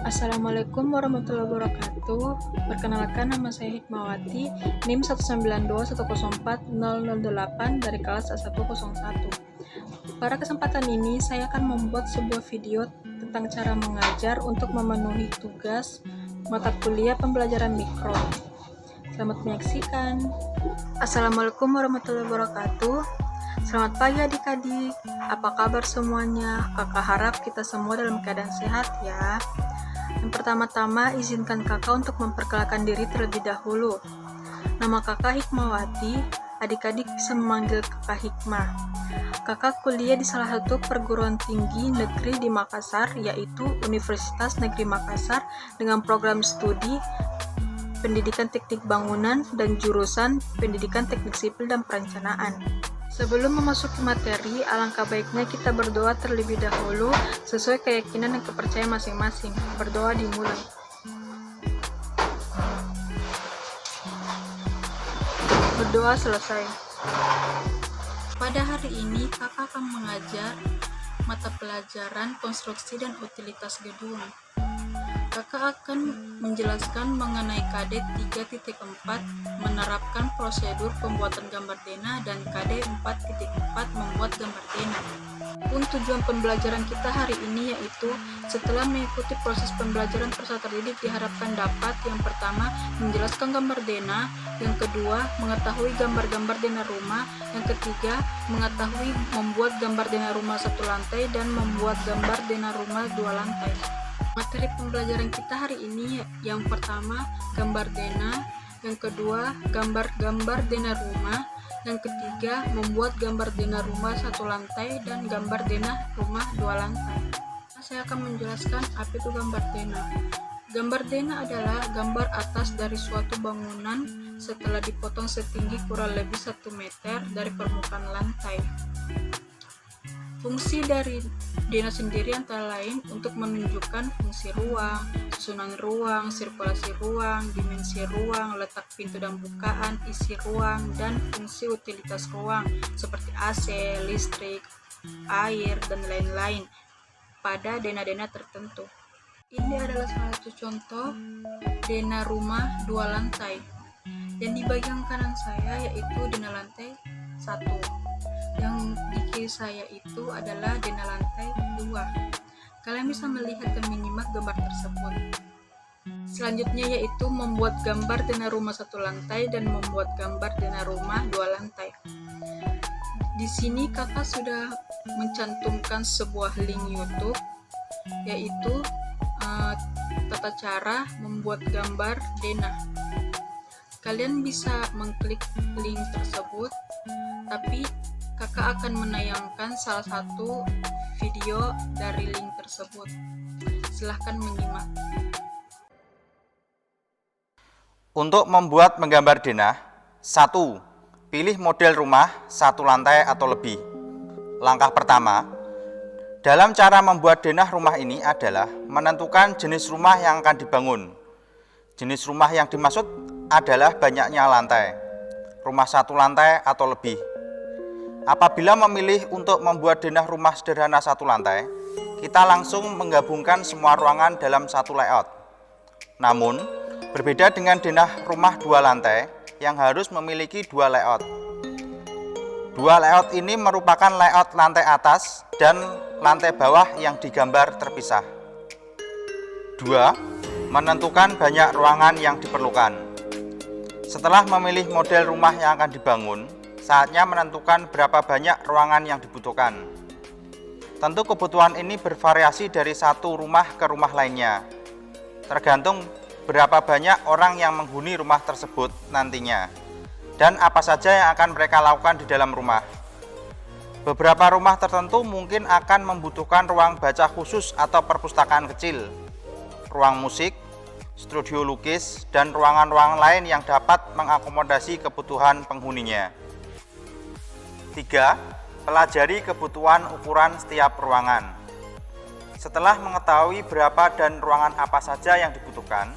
Assalamualaikum warahmatullahi wabarakatuh. Perkenalkan, nama saya Hikmawati, NIM 192104008 dari kelas A101. Pada kesempatan ini, saya akan membuat sebuah video tentang cara mengajar untuk memenuhi tugas mata kuliah pembelajaran mikro. Selamat menyaksikan. Assalamualaikum warahmatullahi wabarakatuh. Selamat pagi adik-adik, apa kabar semuanya? Kakak harap kita semua dalam keadaan sehat ya. Yang pertama-tama, izinkan kakak untuk memperkenalkan diri terlebih dahulu. Nama kakak Hikmawati, adik-adik bisa memanggil kakak Hikmah. Kakak kuliah di salah satu perguruan tinggi negeri di Makassar, yaitu Universitas Negeri Makassar, dengan program studi Pendidikan Teknik Bangunan dan jurusan Pendidikan Teknik Sipil dan Perencanaan. Sebelum memasuki materi, alangkah baiknya kita berdoa terlebih dahulu sesuai keyakinan dan kepercayaan masing-masing. Berdoa dimulai. Berdoa selesai. Pada hari ini, kakak akan mengajar mata pelajaran konstruksi dan utilitas gedung. Kakak akan menjelaskan mengenai KD 3.4 menerapkan prosedur pembuatan gambar denah dan KD 4.4 membuat gambar denah. Tujuan pembelajaran kita hari ini yaitu setelah mengikuti proses pembelajaran peserta didik diharapkan dapat yang pertama menjelaskan gambar denah, yang kedua mengetahui gambar-gambar denah rumah, yang ketiga mengetahui membuat gambar denah rumah satu lantai dan membuat gambar denah rumah dua lantai. Materi pembelajaran kita hari ini yang pertama gambar denah, yang kedua gambar-gambar denah rumah, yang ketiga membuat gambar denah rumah satu lantai dan gambar denah rumah dua lantai. Saya akan menjelaskan apa itu gambar denah. Gambar denah adalah gambar atas dari suatu bangunan setelah dipotong setinggi kurang lebih 1 meter dari permukaan lantai. Fungsi dari denah sendiri antara lain untuk menunjukkan fungsi ruang, susunan ruang, sirkulasi ruang, dimensi ruang, letak pintu dan bukaan, isi ruang, dan fungsi utilitas ruang seperti AC, listrik, air, dan lain-lain pada denah-denah tertentu. Ini adalah salah satu contoh denah rumah dua lantai. Dan di bagian kanan saya yaitu denah lantai 1. Yang di kiri saya itu adalah denah lantai 2. Kalian bisa melihat dan menyimak gambar tersebut. Selanjutnya yaitu membuat gambar denah rumah satu lantai dan membuat gambar denah rumah dua lantai. Di sini kakak sudah mencantumkan sebuah link YouTube yaitu tata cara membuat gambar denah. Kalian bisa mengklik link tersebut, tapi kakak akan menayangkan salah satu video dari link tersebut. Silahkan menyimak. Untuk membuat menggambar denah, 1. Pilih model rumah satu lantai atau lebih. Langkah pertama, dalam cara membuat denah rumah ini adalah menentukan jenis rumah yang akan dibangun. Jenis rumah yang dimaksud adalah banyaknya lantai, rumah satu lantai atau lebih. Apabila memilih untuk membuat denah rumah sederhana satu lantai, kita langsung menggabungkan semua ruangan dalam satu layout. Namun, berbeda dengan denah rumah dua lantai yang harus memiliki dua layout. Dua layout ini merupakan layout lantai atas dan lantai bawah yang digambar terpisah. 2. Menentukan banyak ruangan yang diperlukan. Setelah memilih model rumah yang akan dibangun, saatnya menentukan berapa banyak ruangan yang dibutuhkan. Tentu kebutuhan ini bervariasi dari satu rumah ke rumah lainnya, tergantung berapa banyak orang yang menghuni rumah tersebut nantinya, dan apa saja yang akan mereka lakukan di dalam rumah. Beberapa rumah tertentu mungkin akan membutuhkan ruang baca khusus atau perpustakaan kecil, ruang musik, studio lukis, dan ruangan-ruangan lain yang dapat mengakomodasi kebutuhan penghuninya. 3. Pelajari kebutuhan ukuran setiap ruangan. Setelah mengetahui berapa dan ruangan apa saja yang dibutuhkan,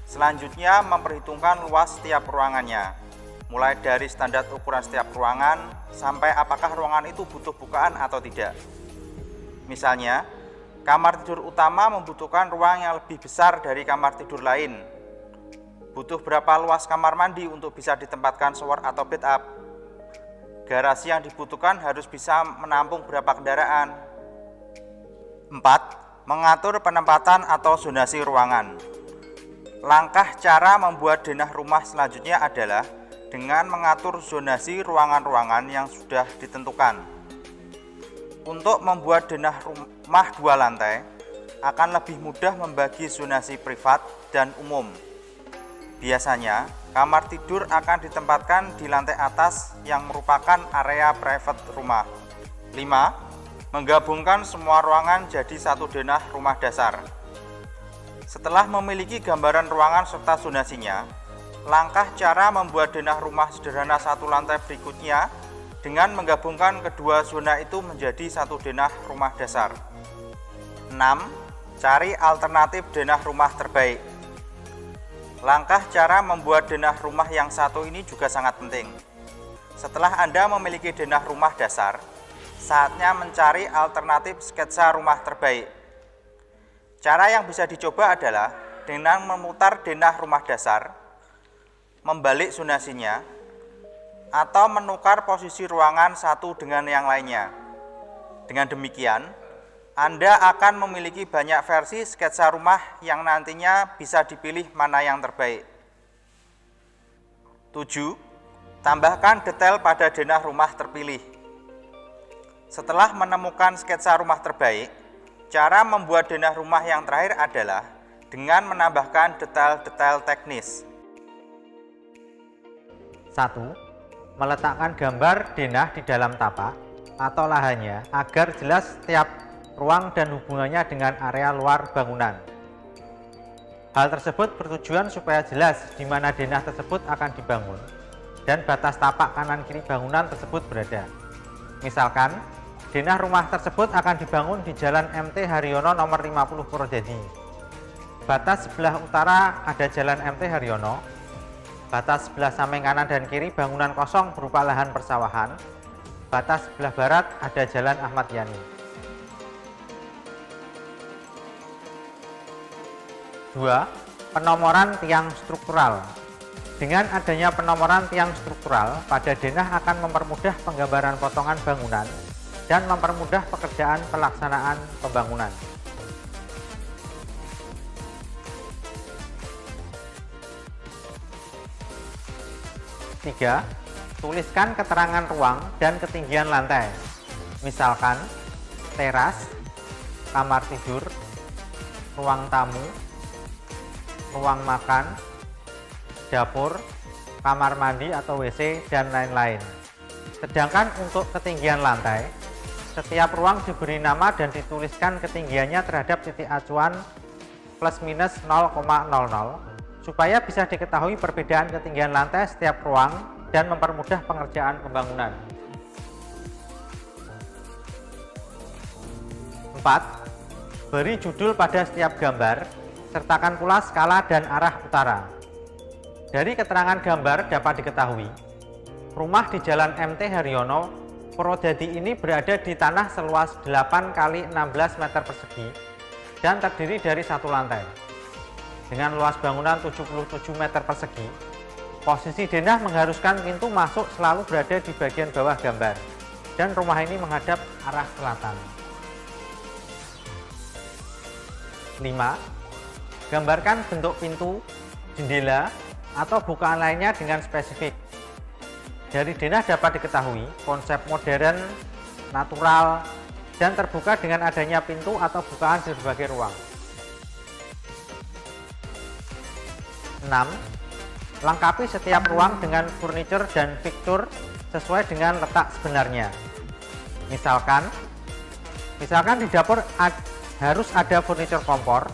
selanjutnya memperhitungkan luas setiap ruangannya, mulai dari standar ukuran setiap ruangan sampai apakah ruangan itu butuh bukaan atau tidak. Misalnya, kamar tidur utama membutuhkan ruang yang lebih besar dari kamar tidur lain. Butuh berapa luas kamar mandi untuk bisa ditempatkan shower atau bathtub? Garasi yang dibutuhkan harus bisa menampung berapa kendaraan? 4. Mengatur penempatan atau zonasi ruangan. Langkah cara membuat denah rumah selanjutnya adalah dengan mengatur zonasi ruangan-ruangan yang sudah ditentukan. Untuk membuat denah rumah 2 lantai, akan lebih mudah membagi zonasi privat dan umum. Biasanya, kamar tidur akan ditempatkan di lantai atas yang merupakan area private rumah. 5. Menggabungkan semua ruangan jadi satu denah rumah dasar. Setelah memiliki gambaran ruangan serta zonasinya, langkah cara membuat denah rumah sederhana satu lantai berikutnya dengan menggabungkan kedua zona itu menjadi satu denah rumah dasar. 6. Cari alternatif denah rumah terbaik. Langkah cara membuat denah rumah yang satu ini juga sangat penting. Setelah Anda memiliki denah rumah dasar, saatnya mencari alternatif sketsa rumah terbaik. Cara yang bisa dicoba adalah dengan memutar denah rumah dasar, membalik zonasinya, atau menukar posisi ruangan satu dengan yang lainnya. Dengan demikian, Anda akan memiliki banyak versi sketsa rumah yang nantinya bisa dipilih mana yang terbaik. 7. Tambahkan detail pada denah rumah terpilih. Setelah menemukan sketsa rumah terbaik, cara membuat denah rumah yang terakhir adalah dengan menambahkan detail-detail teknis. 1. Meletakkan gambar denah di dalam tapak atau lahannya agar jelas setiap ruang dan hubungannya dengan area luar bangunan. Hal tersebut bertujuan supaya jelas di mana denah tersebut akan dibangun dan batas tapak kanan kiri bangunan tersebut berada. Misalkan, denah rumah tersebut akan dibangun di Jalan MT Haryono nomor 50 Purwodadi. Batas sebelah utara ada Jalan MT Haryono. Batas sebelah samping kanan dan kiri bangunan kosong berupa lahan persawahan. Batas sebelah barat ada Jalan Ahmad Yani. 2. Penomoran tiang struktural. Dengan adanya penomoran tiang struktural, pada denah akan mempermudah penggambaran potongan bangunan dan mempermudah pekerjaan pelaksanaan pembangunan. 3. Tuliskan keterangan ruang dan ketinggian lantai. Misalkan, teras, kamar tidur, ruang tamu, ruang makan, dapur, kamar mandi atau WC, dan lain-lain. Sedangkan untuk ketinggian lantai, setiap ruang diberi nama dan dituliskan ketinggiannya terhadap titik acuan plus minus 0,00 supaya bisa diketahui perbedaan ketinggian lantai setiap ruang dan mempermudah pengerjaan pembangunan. 4. Beri judul pada setiap gambar, sertakan pula skala dan arah utara. Dari keterangan gambar dapat diketahui, rumah di Jalan MT Haryono, Purwodadi ini berada di tanah seluas 8 x 16 meter persegi dan terdiri dari satu lantai. Dengan luas bangunan 77 meter persegi, posisi denah mengharuskan pintu masuk selalu berada di bagian bawah gambar, dan rumah ini menghadap arah selatan. 5. Gambarkan bentuk pintu, jendela, atau bukaan lainnya dengan spesifik. Dari denah dapat diketahui konsep modern, natural, dan terbuka dengan adanya pintu atau bukaan di berbagai ruang. 6. Lengkapi setiap ruang dengan furniture dan fixture sesuai dengan letak sebenarnya. Misalkan di dapur harus ada furniture kompor,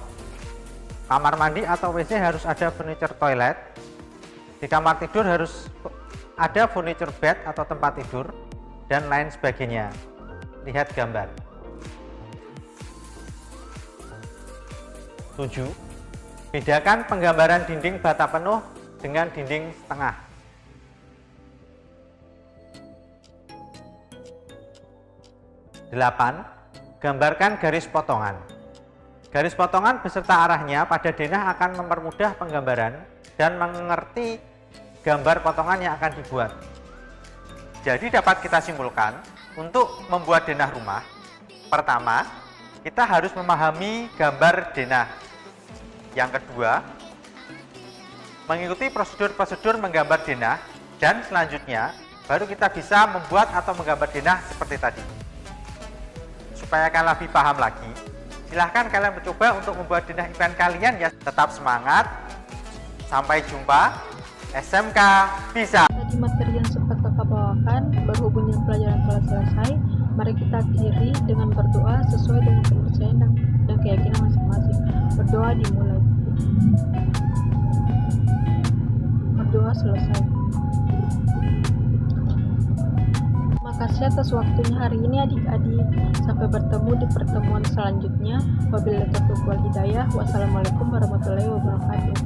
kamar mandi atau WC harus ada furniture toilet, di kamar tidur harus ada furniture bed atau tempat tidur, dan lain sebagainya. Lihat gambar. 7. Bedakan penggambaran dinding bata penuh dengan dinding setengah. 8. Gambarkan garis potongan. Garis potongan beserta arahnya pada denah akan mempermudah penggambaran dan mengerti gambar potongan yang akan dibuat. Jadi dapat kita simpulkan, untuk membuat denah rumah, pertama, kita harus memahami gambar denah. Yang kedua, mengikuti prosedur-prosedur menggambar denah, dan selanjutnya baru kita bisa membuat atau menggambar denah seperti tadi. Supaya kalian lebih paham lagi, silahkan kalian mencoba untuk membuat denah impian kalian ya. Tetap semangat, sampai jumpa, SMK bisa. Tadi materi yang sempat kakak bawakan, berhubung yang pelajaran telah selesai, mari kita akhiri dengan berdoa sesuai dengan kepercayaan dan keyakinan masing-masing. Berdoa dimulai. Berdoa selesai. Makasih atas waktunya hari ini adik-adik. Sampai bertemu di pertemuan selanjutnya. Wabillahi taufiq wal hidayah. Wassalamualaikum warahmatullahi wabarakatuh.